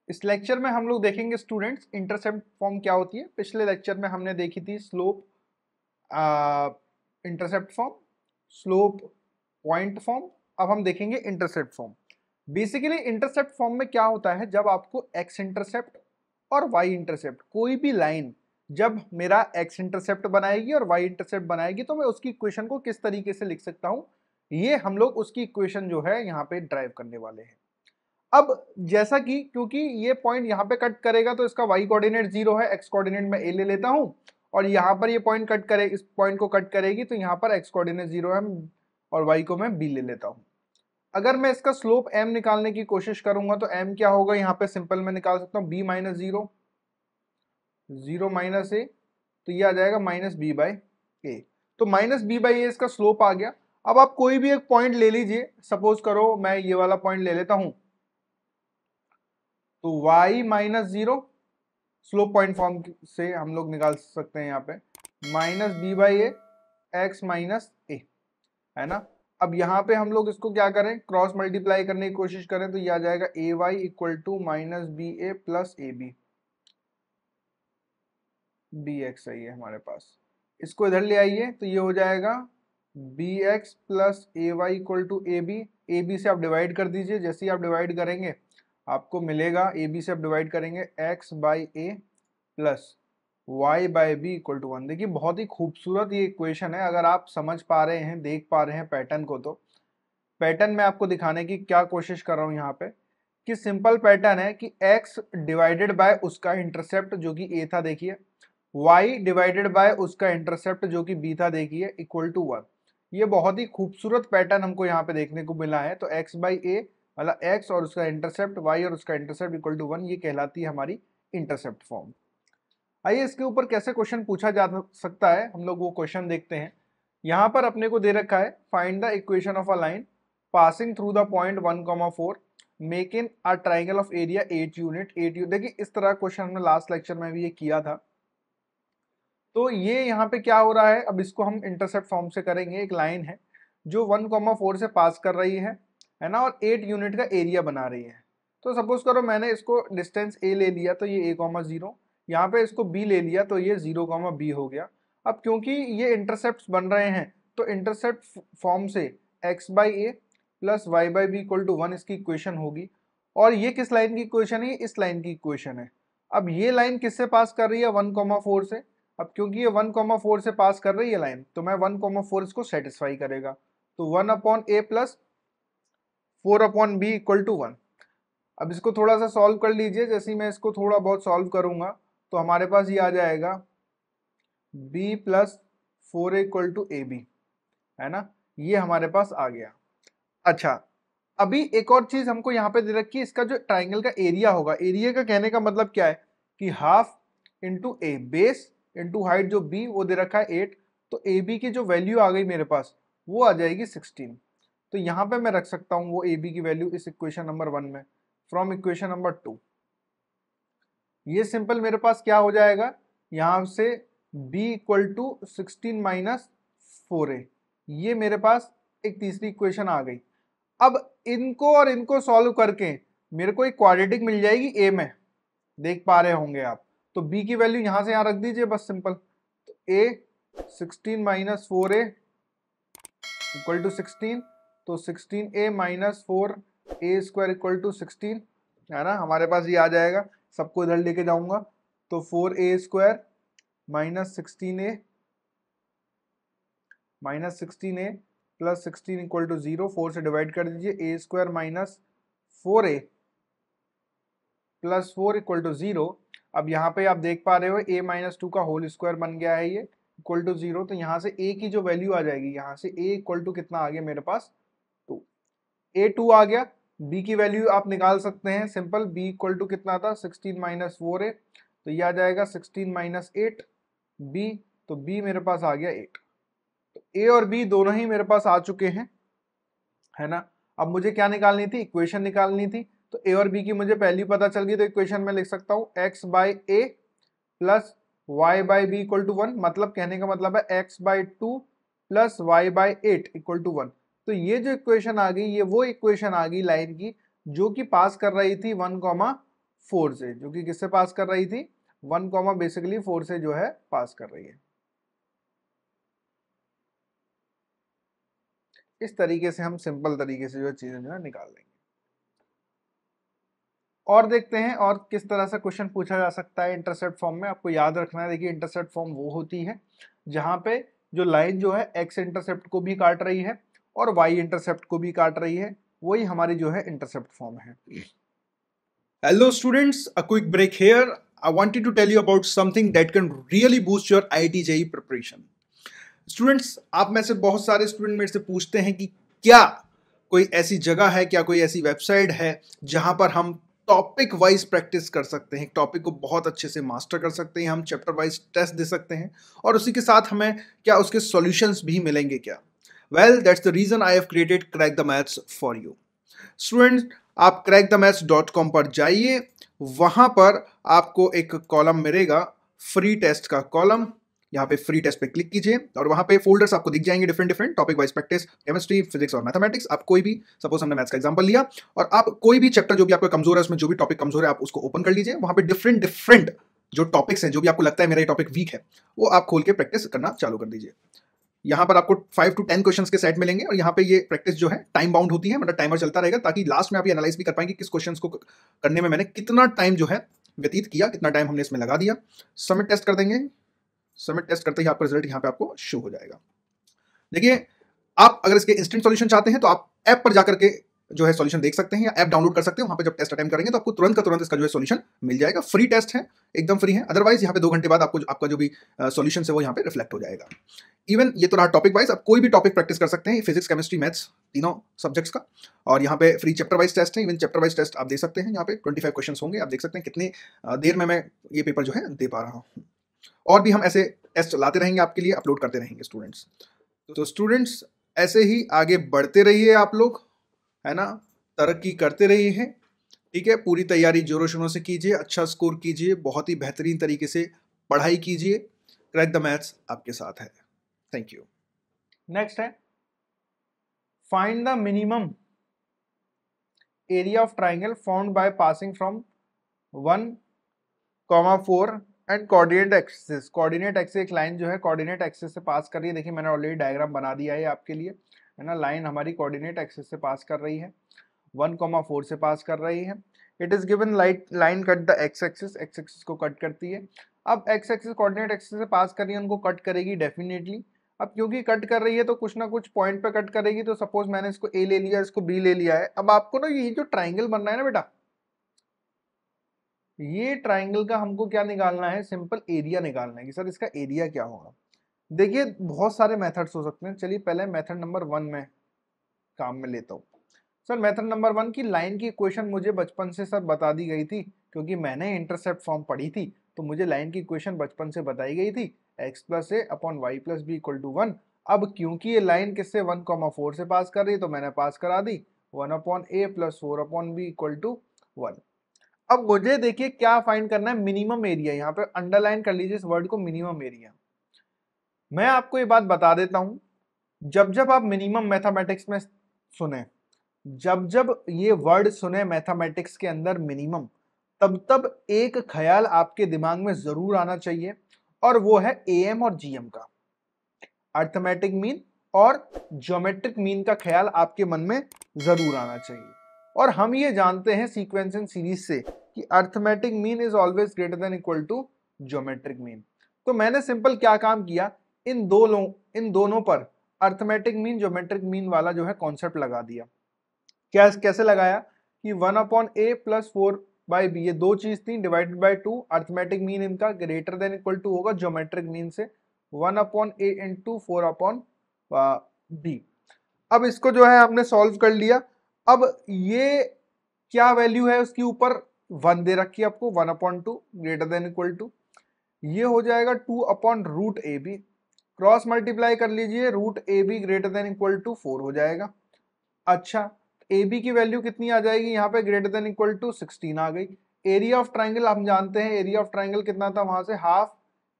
इस लेक्चर में हम लोग देखेंगे स्टूडेंट्स इंटरसेप्ट फॉर्म क्या होती है। पिछले लेक्चर में हमने देखी थी slope intercept form, slope point form. अब हम देखेंगे intercept form. Basically intercept form में क्या होता है, जब आपको एक्स इंटरसेप्ट और वाई इंटरसेप्ट कोई भी लाइन जब मेरा एक्स इंटरसेप्ट बनाएगी और वाई इंटरसेप्ट बनाएगी तो मैं उसकी इक्वेशन को किस तरीके से लिख सकता हूं, ये हम लोग उसकी इक्वेशन जो है यहाँ पे ड्राइव करने वाले हैं। अब जैसा कि क्योंकि ये पॉइंट यहाँ पे कट करेगा तो इसका y कोऑर्डिनेट 0 है, x कोऑर्डिनेट मैं a ले लेता हूँ, और यहाँ पर ये पॉइंट कट करे, इस पॉइंट को कट करेगी तो यहाँ पर x कोऑर्डिनेट 0 है और y को मैं b ले लेता हूँ। अगर मैं इसका स्लोप m निकालने की कोशिश करूंगा तो m क्या होगा, यहाँ पे सिंपल मैं निकाल सकता हूँ b माइनस 0, 0 माइनस a, तो ये आ जाएगा माइनस b बाई ए। तो माइनस b बाई ए इसका स्लोप आ गया। अब आप कोई भी एक पॉइंट ले लीजिए, सपोज करो मैं ये वाला पॉइंट ले लेता हूँ, तो y minus 0 slope point form से हम लोग निकाल सकते हैं यहाँ पे minus b by a x minus a, है ना। अब यहाँ पे हम लोग इसको क्या करें, क्रॉस मल्टीप्लाई करने की कोशिश करें तो ये आ जाएगा a y equal to minus b a plus a b, b x सही है हमारे पास। इसको इधर ले आइए तो ये हो जाएगा b x plus a y equal to a b से आप डिवाइड कर दीजिए। जैसे ही आप डिवाइड करेंगे आपको मिलेगा, ए बी से आप डिवाइड करेंगे x by a plus y by b equal to 1। देखिए बहुत ही खूबसूरत ये इक्वेशन है, अगर आप समझ पा रहे हैं, देख पा रहे हैं पैटर्न को, तो पैटर्न मैं आपको दिखाने की क्या कोशिश कर रहा हूँ यहाँ पे कि सिंपल पैटर्न है कि x डिवाइडेड बाय उसका इंटरसेप्ट जो कि a था, देखिए y डिवाइडेड बाय उसका इंटरसेप्ट जो कि b था, देखिए इक्वल टू 1। ये बहुत ही खूबसूरत पैटर्न हमको यहाँ पे देखने को मिला है। तो x बाई ए मतलब x और उसका इंटरसेप्ट, y और उसका इंटरसेप्ट इक्वल टू 1, ये कहलाती है हमारी इंटरसेप्ट फॉर्म। आइए इसके ऊपर कैसे क्वेश्चन पूछा जा सकता है, हम लोग वो क्वेश्चन देखते हैं। यहाँ पर अपने को दे रखा है find the equation of a line passing through the point 1,4 make in a triangle of area 8 unit 8 unit. देखिए इस तरह क्वेश्चन हमने लास्ट लेक्चर में भी ये किया था। तो ये यहाँ पे क्या हो रहा है, अब इसको हम इंटरसेप्ट फॉर्म से करेंगे। एक लाइन है जो 1,4 से पास कर रही है ना, और 8 यूनिट का एरिया बना रही है। तो सपोज करो मैंने इसको डिस्टेंस a ले लिया तो ये a,0, यहाँ पे इसको b ले लिया तो ये 0,b हो गया। अब क्योंकि ये इंटरसेप्ट बन रहे हैं तो इंटरसेप्ट फॉर्म से x by a plus y by b equal to 1 इसकी इक्वेशन होगी। और ये किस लाइन की इक्वेशन है, इस लाइन की इक्वेशन है। अब ये लाइन किससे पास कर रही है, 1,4 से। अब क्योंकि ये 1,4 से पास कर रही है लाइन तो मैं 1,4 इसको सेटिस्फाई करेगा, तो 1 upon a plus 4 upon b equal to 1। अब इसको थोड़ा सा सॉल्व कर लीजिए। जैसे ही मैं इसको थोड़ा बहुत सॉल्व करूंगा तो हमारे पास ये आ जाएगा b plus 4 equal to a b, है ना, ये हमारे पास आ गया। अच्छा, अभी एक और चीज हमको यहाँ पे दे रखी है, इसका जो ट्राइंगल का एरिया होगा, एरिया का कहने का मतलब क्या है कि हाफ इंटू ए, बेस इंटू हाइट जो b वो दे रखा है 8, तो ए बी की जो वैल्यू आ गई मेरे पास वो आ जाएगी 16। तो यहाँ पे मैं रख सकता हूँ वो ए बी की वैल्यू इस इक्वेशन नंबर 1 में फ्रॉम इक्वेशन नंबर 2। ये सिंपल मेरे पास क्या हो जाएगा, यहाँ से b equal to 16 minus 4a, ये मेरे पास एक तीसरी इक्वेशन आ गई। अब इनको और इनको सॉल्व करके मेरे को एक क्वाड्रेटिक मिल जाएगी a में, देख पा रहे होंगे आप। तो b की वैल्यू यहां से यहां रख दीजिए बस सिंपल। तो a 16 minus 4a equal to 16, तो 16a minus 4a square equal to 16, है ना, हमारे पास ये आ जाएगा। सबको इधर लेके जाऊंगा तो 4a square minus 16a plus 16 equal to 0, 4 से डिवाइड कर दीजिए, a square minus 4a plus 4 equal to 0। अब यहाँ पे आप देख पा रहे हो a माइनस 2 का होल स्क्वायर बन गया है ये इक्वल टू 0। तो यहाँ से a की जो वैल्यू आ जाएगी, यहाँ से a इक्वल टू कितना आ गया मेरे पास 2, a 2 आ गया। b की वैल्यू आप निकाल सकते हैं सिंपल, b इक्वल टू कितना था 16 माइनस 4a, तो ये आ जाएगा 16 माइनस 8 b, तो b मेरे पास आ गया 8। तो a और b दोनों ही मेरे पास आ चुके हैं, है ना। अब मुझे क्या निकालनी थी, इक्वेशन निकालनी थी। तो a और b की मुझे पहली पता चल गई, तो इक्वेशन में लिख सकता हूँ x by a plus y by b equal to 1, मतलब कहने का मतलब है x by 2 plus y by 8 equal to 1। तो ये जो इक्वेशन आ गई, ये वो इक्वेशन आ गई लाइन की जो कि पास कर रही थी 1,4 4 से, जो कि किससे पास कर रही थी, 1 कॉमा बेसिकली 4 से जो है पास कर रही है। इस तरीके से हम सिंपल तरीके से जो चीजें जो है निकाल लेंगे। और देखते हैं और किस तरह से क्वेश्चन पूछा जा सकता है इंटरसेप्ट फॉर्म में। आपको याद रखना है, देखिए इंटरसेप्ट फॉर्म वो होती है जहां पे जो लाइन जो है एक्स इंटरसेप्ट को भी काट रही है और वाई इंटरसेप्ट को भी काट रही है, वही हमारी जो है इंटरसेप्ट फॉर्म है। Hello students, a quick break here. I wanted to tell you about something that can really boost your IIT JEE preparation. Students, आप में से बहुत सारे स्टूडेंट मेरे से पूछते हैं कि क्या कोई ऐसी जगह है, क्या कोई ऐसी वेबसाइट है जहां पर हम टॉपिक वाइज प्रैक्टिस कर सकते हैं, टॉपिक को बहुत अच्छे से मास्टर कर सकते हैं, हम चैप्टर वाइज टेस्ट दे सकते हैं और उसी के साथ हमें क्या उसके सॉल्यूशंस भी मिलेंगे क्या? Well, that's the reason I have created Crack the Maths for you. Students, आप crackthemaths.com पर जाइए, वहां पर आपको एक कॉलम मिलेगा फ्री टेस्ट का कॉलम। यहाँ पे फ्री टेस्ट पे क्लिक कीजिए और वहां पे फोल्डर्स आपको दिख जाएंगे different different topic wise practice, chemistry, physics और मैथमेटिक्स। आप कोई भी, सपोज हमने मैथ्स का एग्जांपल लिया, और आप कोई भी चैप्टर जो भी आपका कमजोर है, उसमें जो भी टॉपिक कमजोर है आप उसको ओपन कर लीजिए। वहां पे डिफरेंट डिफरेंट जो टॉपिक्स हैं, जो भी आपको लगता है मेरा ये टॉपिक वीक है, वो आप खोल के प्रैक्टिस करना चालू कर दीजिए। यहाँ पर आपको 5 to 10 क्वेश्चंस के सेट मिलेंगे और यहाँ पे ये प्रैक्टिस जो है टाइम बाउंड होती है, मतलब टाइमर चलता रहेगा, ताकि लास्ट में आप ये एनालाइज भी कर पाएंगे किस क्वेश्चंस को करने में मैंने कितना टाइम जो है व्यतीत किया, कितना टाइम हमने इसमें लगा दिया। सबमिट टेस्ट कर देंगे, सबमिट टेस्ट करते ही आपका रिजल्ट यहाँ पे आपको शो हो जाएगा। देखिए, आप अगर इसके इंस्टेंट सॉल्यूशन चाहते हैं तो आप ऐप पर जाकर के जो है सॉल्यूशन देख सकते हैं या ऐप डाउनलोड कर सकते हैं। वहां पे जब टेस्ट अटेम्प्ट करेंगे तो आपको तुरंत का तुरंत इसका जो है सॉल्यूशन मिल जाएगा। फ्री टेस्ट है, एकदम फ्री है। अदरवाइज यहाँ पे 2 घंटे बाद आपको आपका जो भी सॉल्यूशन है वो यहाँ पे रिफ्लेक्ट हो जाएगा। इवन ये तो रहा टॉपिक वाइज, आप कोई भी टॉपिक प्रैक्टिस कर सकते हैं, फिजिक्स, केमिस्ट्री, मैथ्स, तीनों सब्जेक्ट्स का। और यहाँ पे फ्री चैप्टर वाइज टेस्ट है, इवन चैप्टर वाइज टेस्ट आप दे सकते हैं। यहाँ पे 25 क्वेश्चन होंगे, आप देख सकते हैं कितनी देर में मैं ये पेपर जो है दे पा रहा हूँ। और भी हम ऐसे टेस्ट लाते रहेंगे, आपके लिए अपलोड करते रहेंगे स्टूडेंट्स। तो स्टूडेंट्स, ऐसे ही आगे बढ़ते रहिए आप लोग, है ना, तरक्की करते रहिए हैं, ठीक है। पूरी तैयारी जोरों शोरों से कीजिए, अच्छा स्कोर कीजिए, बहुत ही बेहतरीन तरीके से पढ़ाई कीजिए। क्रैक द मैथ्स आपके साथ है। Thank you. नेक्स्ट है, find the minimum area of triangle found by passing from 1,4 and coordinate axis. Coordinate axis, एक लाइन जो है कोऑर्डिनेट एक्सिस से पास कर रही है। देखिए मैंने ऑलरेडी डायग्राम बना दिया है आपके लिए, है ना। लाइन हमारी कोऑर्डिनेट एक्सिस से पास कर रही है, 1,4 से पास कर रही है। It is given line cut the x axis को कट करती है। अब एक्स एक्सिस कोऑर्डिनेट एक्सिस से पास कर रही है, उनको कट करेगी डेफिनेटली। अब क्योंकि कट कर रही है तो कुछ ना कुछ पॉइंट पे कट करेगी। तो सपोज मैंने इसको ए ले लिया, इसको बी ले लिया है। अब आपको ना ये जो ट्राइंगल बन रहा है ना बेटा, ये ट्राइंगल का हमको क्या निकालना है, सिंपल एरिया निकालना है कि सर इसका एरिया क्या होगा। देखिए बहुत सारे मेथड्स हो सकते हैं। चलिए पहले मेथड नंबर 1 में काम में लेता हूँ। सर मेथड नंबर 1 की लाइन की इक्वेशन मुझे बचपन से सर बता दी गई थी, क्योंकि मैंने इंटरसेप्ट फॉर्म पढ़ी थी, तो मुझे लाइन की इक्वेशन बचपन से बताई गई थी, x + a / y + b = 1। अब क्योंकि ये लाइन किससे 1,4 से पास कर रही है, तो मैंने पास करा दी 1/a + 4/b = 1। अब मुझे देखिए क्या फाइंड करना है, मिनिमम एरिया। यहाँ पे अंडरलाइन कर लीजिए इस वर्ड को, मिनिमम एरिया। मैं आपको ये बात बता देता हूँ, जब जब आप मिनिमम मैथमेटिक्स में सुने, जब जब ये वर्ड सुने मैथमेटिक्स के अंदर मिनिमम, तब तब एक ख्याल आपके दिमाग में जरूर आना चाहिए, और वो है एएम और जीएम का, अर्थमेटिक मीन और ज्योमेट्रिक मीन का ख्याल आपके मन में जरूर आना चाहिए। और हम ये जानते हैं सीक्वेंसिंग सीरीज से कि arithmetic mean is always greater than equal to geometric mean. तो मैंने सिंपल क्या काम किया, इन दोनों पर अर्थमेटिक मीन ज्योमेट्रिक मीन वाला जो है कॉन्सेप्ट लगा दिया। क्या कैसे लगाया कि 1/a + 4/b, ये दो चीज थी, डिवाइडेड बाय 2, अर्थमेटिक मीन इनका ग्रेटर देन इक्वल टू होगा ज्योमेट्रिक मीन से, 1/a × 4/b। अब इसको जो है हमने सॉल्व कर लिया। अब ये क्या वैल्यू है उसके ऊपर 1 दे रखी है आपको, 1/2 ग्रेटर देन इक्वल टू, ये हो जाएगा 2/√ab। क्रॉस मल्टीप्लाई कर लीजिए, √ab greater than equal to 4 हो जाएगा। अच्छा, ए बी की वैल्यू कितनी आ जाएगी यहाँ पे, ग्रेटर देन इक्वल टू 16 आ गई। एरिया ऑफ ट्राइंगल हम जानते हैं, एरिया ऑफ ट्राइंगल कितना था वहां से, हाफ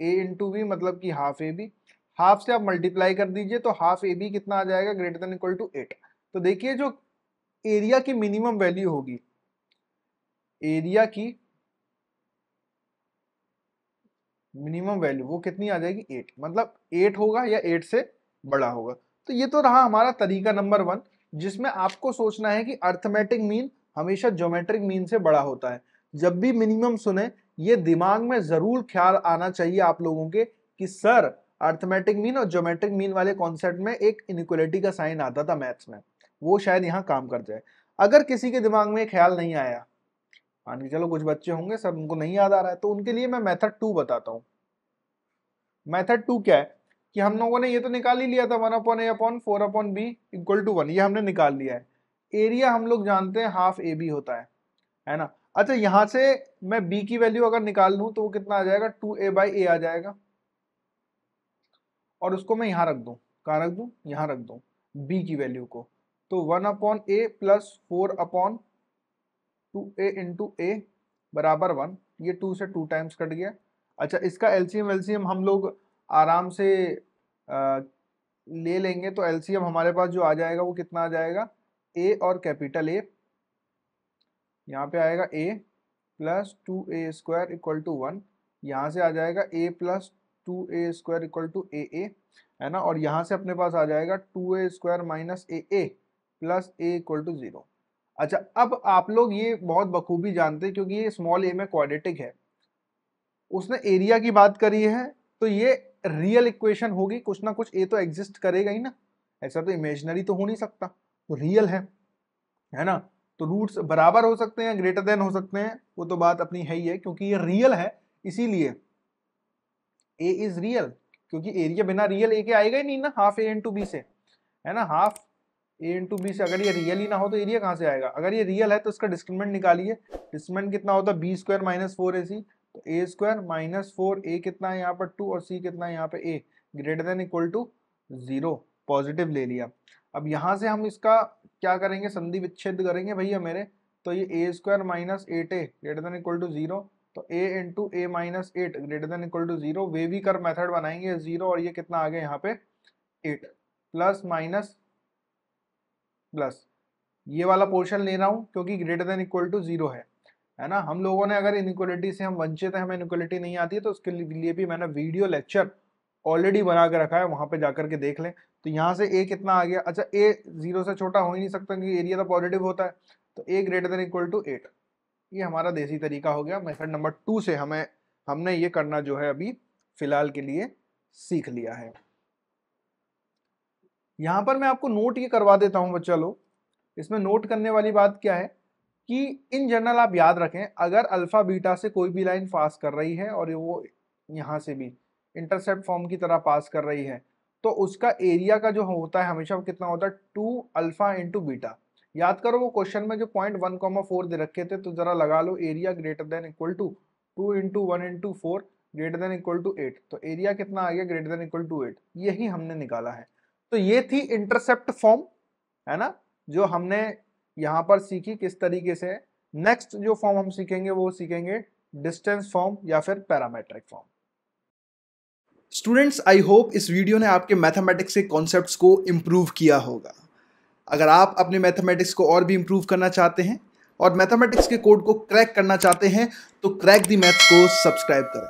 ए इंटू बी, मतलब कि हाफ ए बी। हाफ से आप मल्टीप्लाई कर दीजिए तो हाफ ए बी कितना आ जाएगा, ग्रेटर देन इक्वल टू 8। तो देखिए जो एरिया की मिनिमम वैल्यू होगी, एरिया की मिनिमम वैल्यू वो कितनी आ जाएगी 8, मतलब 8 होगा या 8 से बड़ा होगा। तो ये तो रहा हमारा तरीका नंबर 1, जिसमें आपको सोचना है कि अर्थमेटिक मीन हमेशा ज्योमेट्रिक मीन से बड़ा होता है। जब भी मिनिमम सुने ये दिमाग में जरूर ख्याल आना चाहिए आप लोगों के कि सर अर्थमेटिक मीन और ज्योमेट्रिक मीन वाले कॉन्सेप्ट में एक इनइक्वालिटी का साइन आता था मैथ्स में, वो शायद यहाँ काम कर जाए। अगर किसी के दिमाग में ख्याल नहीं आया, मान के चलो कुछ बच्चे होंगे सब उनको नहीं याद आ रहा है, तो उनके लिए मैं मेथड 2 बताता हूँ। मेथड 2 क्या है कि हम लोगों ने ये तो निकाल ही लिया था 1/a/4/b = 1, ये हमने निकाल लिया है। एरिया हम लोग जानते हैं हाफ ए बी होता है ना। अच्छा यहां से मैं b की वैल्यू अगर निकाल लूं तो वो कितना आ जाएगा 2a/a आ जाएगा, और उसको मैं यहां रख दूं, कहां रख दूं, यहां रख दूं b की वैल्यू को, तो 1/a + 4/2a × a बराबर 1, ये 2 से 2 टाइम्स कट गया। अच्छा इसका एलसीएम हम लोग आराम से ले लेंगे, तो एलसीएम हमारे पास जो आ जाएगा वो कितना आ जाएगा, a और कैपिटल A, यहाँ पे आएगा a + 2a² = 1, यहाँ से आ जाएगा a + 2a² = aa, है ना, और यहाँ से अपने पास आ जाएगा 2a² - aa + a = 0। अच्छा अब आप लोग ये बहुत बखूबी जानते हैं क्योंकि ये स्मॉल a में क्वाड्रेटिक है, उसने एरिया की बात करी है, तो ये रियल इक्वेशन होगी, कुछ ना कुछ ए तो एग्जिस्ट करेगा ही ना, ऐसा तो इमेजिनरी तो हो नहीं सकता, तो रियल है ना। तो रूट्स बराबर हो सकते हैं, ग्रेटर देन हो सकते हैं, वो तो बात अपनी है ही है, क्योंकि ये रियल है इसीलिए ए इज रियल, क्योंकि एरिया बिना रियल ए के आएगा ही नहीं ना, हाफ a × b से, है ना, हाफ a × b से। अगर ये रियल ही ना हो तो एरिया कहाँ से आएगा, अगर ये रियल है तो इसका डिस्क्रिमिनेंट निकालिए, डिस्क्रिमिनेंट कितना होता है b² - 4ac, तो a² - 4a कितना है यहाँ पर 2, और c कितना है यहाँ पे a, greater than equal to 0, positive ले लिया। अब यहाँ से हम इसका क्या करेंगे, संधि विच्छेद करेंगे भैया मेरे, तो ये a² - 8a greater than equal to 0, तो a × a - 8 greater than equal to 0, वे भी कर मेथड बनाएंगे 0, और ये कितना आ गया यहाँ पे 8, प्लस माइनस प्लस, ये वाला पोर्शन ले रहा हूँ क्योंकि ग्रेटर देन इक्वल टू 0 है ना। हम लोगों ने अगर इनइक्वालिटी से हम वंचित है, हमें इनइक्वालिटी नहीं आती है, तो उसके लिए भी मैंने वीडियो लेक्चर ऑलरेडी बना के रखा है, वहां पे जाकर के देख लें। तो यहाँ से a कितना आ गया, अच्छा a 0 से छोटा हो ही नहीं सकता क्योंकि एरिया तो पॉजिटिव होता है, तो a greater than equal to 8, ये हमारा देसी तरीका हो गया। मेथड नंबर 2 से हमने ये करना जो है अभी फिलहाल के लिए सीख लिया है। यहाँ पर मैं आपको नोट ये करवा देता हूँ बच्चा लोग, इसमें नोट करने वाली बात क्या है कि इन जनरल आप याद रखें, अगर अल्फा बीटा से कोई भी लाइन पास कर रही है और वो यहाँ से भी इंटरसेप्ट फॉर्म की तरह पास कर रही है, तो उसका एरिया का जो होता है हमेशा वो कितना होता है 2α × बीटा। याद करो वो क्वेश्चन में जो 0.1,4 दे रखे थे, तो जरा लगा लो area greater than equal to 2 × 1 × 4 greater than equal to 8, तो एरिया कितना आ गया ग्रेटर देन इक्वल टू 8, यही हमने निकाला है। तो ये थी इंटरसेप्ट फॉर्म, है ना, जो हमने यहाँ पर सीखी किस तरीके से। नेक्स्ट जो फॉर्म हम सीखेंगे वो सीखेंगे डिस्टेंस फॉर्म या फिर parametric form. Students, I hope इस वीडियो ने आपके मैथमेटिक्स के कॉन्सेप्ट्स को इम्प्रूव किया होगा। अगर आप अपने मैथमेटिक्स को और भी इम्प्रूव करना चाहते हैं और मैथमेटिक्स के कोड को क्रैक करना चाहते हैं तो क्रैक द मैथ्स को सब्सक्राइब करें।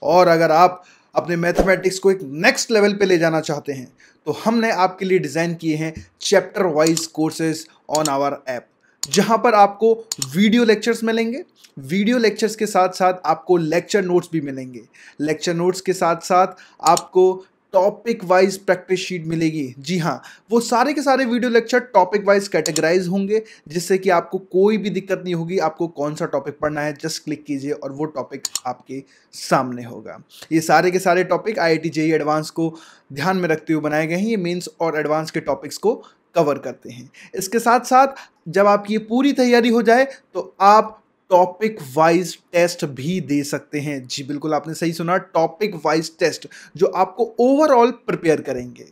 और अगर आप अपने मैथमेटिक्स को एक नेक्स्ट लेवल पे ले जाना चाहते हैं तो हमने आपके लिए डिज़ाइन किए हैं chapter wise courses on our app, जहां पर आपको वीडियो लेक्चर्स मिलेंगे, वीडियो लेक्चर्स के साथ साथ आपको लेक्चर नोट्स भी मिलेंगे, लेक्चर नोट्स के साथ साथ आपको टॉपिक वाइज प्रैक्टिस शीट मिलेगी। जी हाँ, वो सारे के सारे video lecture topic wise categorize होंगे, जिससे कि आपको कोई भी दिक्कत नहीं होगी। आपको कौन सा टॉपिक पढ़ना है जस्ट क्लिक कीजिए और वो टॉपिक आपके सामने होगा। ये सारे के सारे टॉपिक IIT JEE एडवांस को ध्यान में रखते हुए बनाए गए हैं। ये मेंस और एडवांस के टॉपिक्स को कवर करते हैं। इसके साथ साथ जब आपकी ये पूरी तैयारी हो जाए तो आप टॉपिक वाइज टेस्ट भी दे सकते हैं। जी बिल्कुल, आपने सही सुना, टॉपिक वाइज टेस्ट जो आपको ओवरऑल प्रिपेयर करेंगे।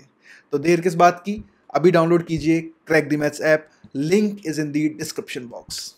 तो देर किस बात की, अभी डाउनलोड कीजिए crack the maths app, link is in the description box.